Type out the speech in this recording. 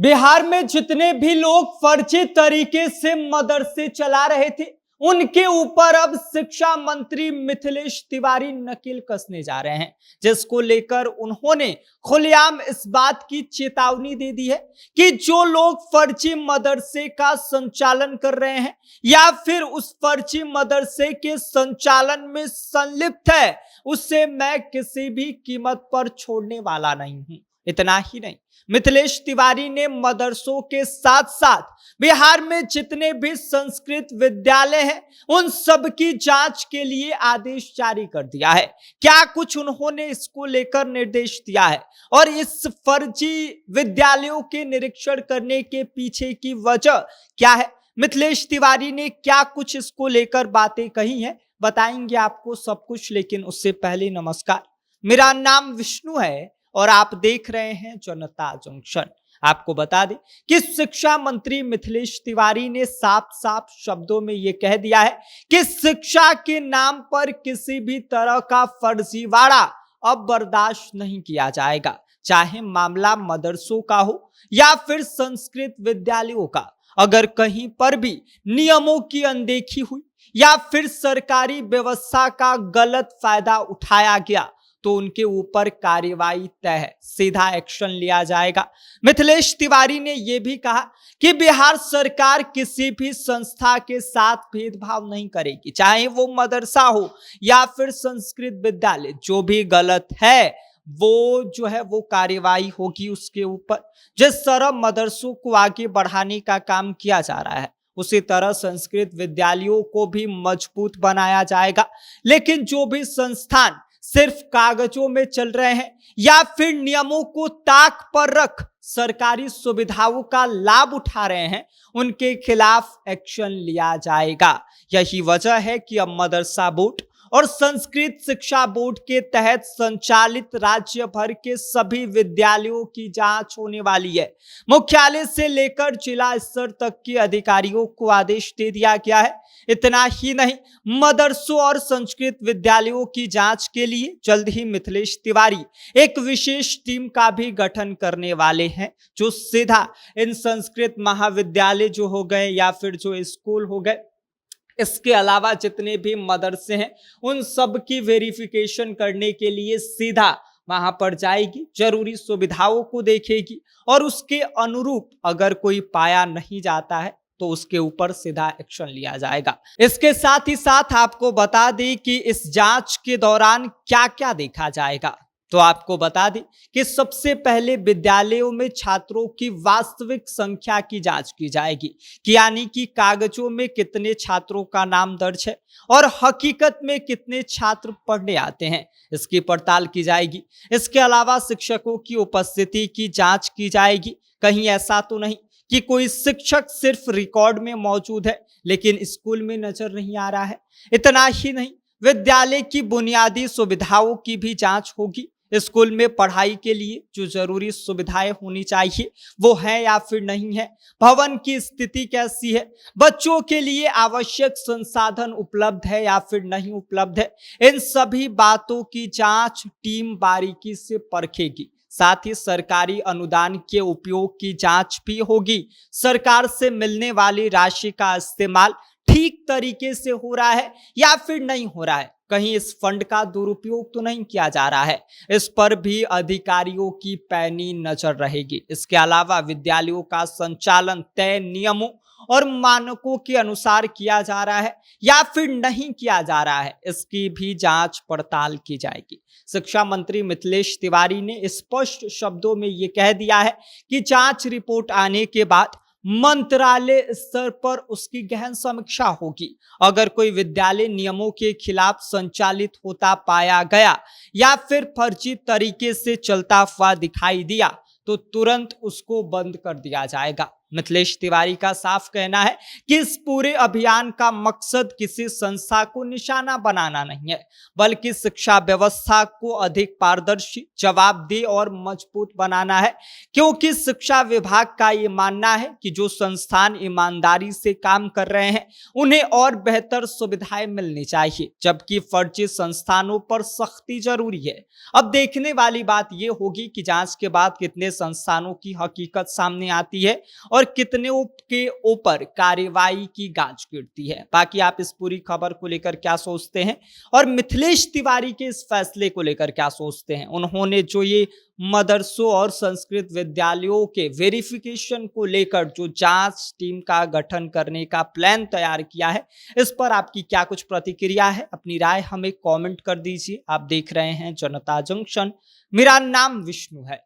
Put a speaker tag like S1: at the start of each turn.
S1: बिहार में जितने भी लोग फर्जी तरीके से मदरसे चला रहे थे, उनके ऊपर अब शिक्षा मंत्री मिथिलेश तिवारी नकेल कसने जा रहे हैं, जिसको लेकर उन्होंने खुलेआम इस बात की चेतावनी दे दी है कि जो लोग फर्जी मदरसे का संचालन कर रहे हैं या फिर उस फर्जी मदरसे के संचालन में संलिप्त है, उसे मैं किसी भी कीमत पर छोड़ने वाला नहीं हूं। इतना ही नहीं, मिथिलेश तिवारी ने मदरसों के साथ साथ बिहार में जितने भी संस्कृत विद्यालय हैं, उन सब की जांच के लिए आदेश जारी कर दिया है। क्या कुछ उन्होंने इसको लेकर निर्देश दिया है और इस फर्जी विद्यालयों के निरीक्षण करने के पीछे की वजह क्या है, मिथिलेश तिवारी ने क्या कुछ इसको लेकर बातें कही हैं, बताएंगे आपको सब कुछ। लेकिन उससे पहले नमस्कार, मेरा नाम विष्णु है और आप देख रहे हैं जनता जंक्शन। आपको बता दें कि शिक्षा मंत्री मिथिलेश तिवारी ने साफ साफ शब्दों में यह कह दिया है कि शिक्षा के नाम पर किसी भी तरह का फर्जीवाड़ा अब बर्दाश्त नहीं किया जाएगा, चाहे मामला मदरसों का हो या फिर संस्कृत विद्यालयों का। अगर कहीं पर भी नियमों की अनदेखी हुई या फिर सरकारी व्यवस्था का गलत फायदा उठाया गया तो उनके ऊपर कार्रवाई तय है, सीधा एक्शन लिया जाएगा। मिथिलेश तिवारी ने यह भी कहा कि बिहार सरकार किसी भी संस्था के साथ भेदभाव नहीं करेगी, चाहे वो मदरसा हो या फिर संस्कृत विद्यालय। जो भी गलत है वो कार्रवाई होगी उसके ऊपर। जिस तरह मदरसों को आगे बढ़ाने का काम किया जा रहा है, उसी तरह संस्कृत विद्यालयों को भी मजबूत बनाया जाएगा। लेकिन जो भी संस्थान सिर्फ कागजों में चल रहे हैं या फिर नियमों को ताक पर रख सरकारी सुविधाओं का लाभ उठा रहे हैं, उनके खिलाफ एक्शन लिया जाएगा। यही वजह है कि अब मदरसा बोर्ड और संस्कृत शिक्षा बोर्ड के तहत संचालित राज्य भर के सभी विद्यालयों की जांच होने वाली है। मुख्यालय से लेकर जिला स्तर तक के अधिकारियों को आदेश दे दिया गया है। इतना ही नहीं, मदरसों और संस्कृत विद्यालयों की जांच के लिए जल्द ही मिथिलेश तिवारी एक विशेष टीम का भी गठन करने वाले हैं, जो सीधा इन संस्कृत महाविद्यालय जो हो गए या फिर जो स्कूल हो गए, इसके अलावा जितने भी मदरसे हैं, उन सब की वेरिफिकेशन करने के लिए सीधा वहां पर जाएगी, जरूरी सुविधाओं को देखेगी और उसके अनुरूप अगर कोई पाया नहीं जाता है तो उसके ऊपर सीधा एक्शन लिया जाएगा। इसके साथ ही साथ आपको बता दें कि इस जांच के दौरान क्या क्या देखा जाएगा। तो आपको बता दें कि सबसे पहले विद्यालयों में छात्रों की वास्तविक संख्या की जांच की जाएगी, कि यानी कि कागजों में कितने छात्रों का नाम दर्ज है और हकीकत में कितने छात्र पढ़ने आते हैं, इसकी पड़ताल की जाएगी। इसके अलावा शिक्षकों की उपस्थिति की जांच की जाएगी। कहीं ऐसा तो नहीं कि कोई शिक्षक सिर्फ रिकॉर्ड में मौजूद है लेकिन स्कूल में नजर नहीं आ रहा है। इतना ही नहीं, विद्यालय की बुनियादी सुविधाओं की भी जांच होगी। स्कूल में पढ़ाई के लिए जो जरूरी सुविधाएं होनी चाहिए वो है या फिर नहीं है, भवन की स्थिति कैसी है, बच्चों के लिए आवश्यक संसाधन उपलब्ध है या फिर नहीं उपलब्ध है, इन सभी बातों की जांच टीम बारीकी से परखेगी। साथ ही सरकारी अनुदान के उपयोग की जांच भी होगी। सरकार से मिलने वाली राशि का इस्तेमाल ठीक तरीके से हो रहा है या फिर नहीं हो रहा है, कहीं इस फंड का दुरुपयोग तो नहीं किया जा रहा है, इस पर भी अधिकारियों की पैनी नजर रहेगी। इसके अलावा विद्यालयों का संचालन तय नियमों और मानकों के अनुसार किया जा रहा है या फिर नहीं किया जा रहा है, इसकी भी जांच पड़ताल की जाएगी। शिक्षा मंत्री मिथिलेश तिवारी ने स्पष्ट शब्दों में यह कह दिया है कि जांच रिपोर्ट आने के बाद मंत्रालय स्तर पर उसकी गहन समीक्षा होगी। अगर कोई विद्यालय नियमों के खिलाफ संचालित होता पाया गया या फिर फर्जी तरीके से चलता हुआ दिखाई दिया तो तुरंत उसको बंद कर दिया जाएगा। मिथिलेश तिवारी का साफ कहना है कि इस पूरे अभियान का मकसद किसी संस्था को निशाना बनाना नहीं है, बल्कि शिक्षा व्यवस्था को अधिक पारदर्शी, जवाबदेह और मजबूत बनाना है। क्योंकि शिक्षा विभाग का ये मानना है कि जो संस्थान ईमानदारी से काम कर रहे हैं उन्हें और बेहतर सुविधाएं मिलनी चाहिए, जबकि फर्जी संस्थानों पर सख्ती जरूरी है। अब देखने वाली बात यह होगी कि जांच के बाद कितने संस्थानों की हकीकत सामने आती है और कितने के ऊपर कार्रवाई की गाज गिरती है। बाकी आप इस पूरी खबर को लेकर क्या सोचते हैं और मिथिलेश तिवारी के इस फैसले को लेकर क्या सोचते हैं? उन्होंने जो ये मदरसों और संस्कृत विद्यालयों के वेरिफिकेशन को लेकर जो जांच टीम का गठन करने का प्लान तैयार किया है, इस पर आपकी क्या कुछ प्रतिक्रिया है? अपनी राय हमें कमेंट कर दीजिए। आप देख रहे हैं जनता जंक्शन, मेरा नाम विष्णु है।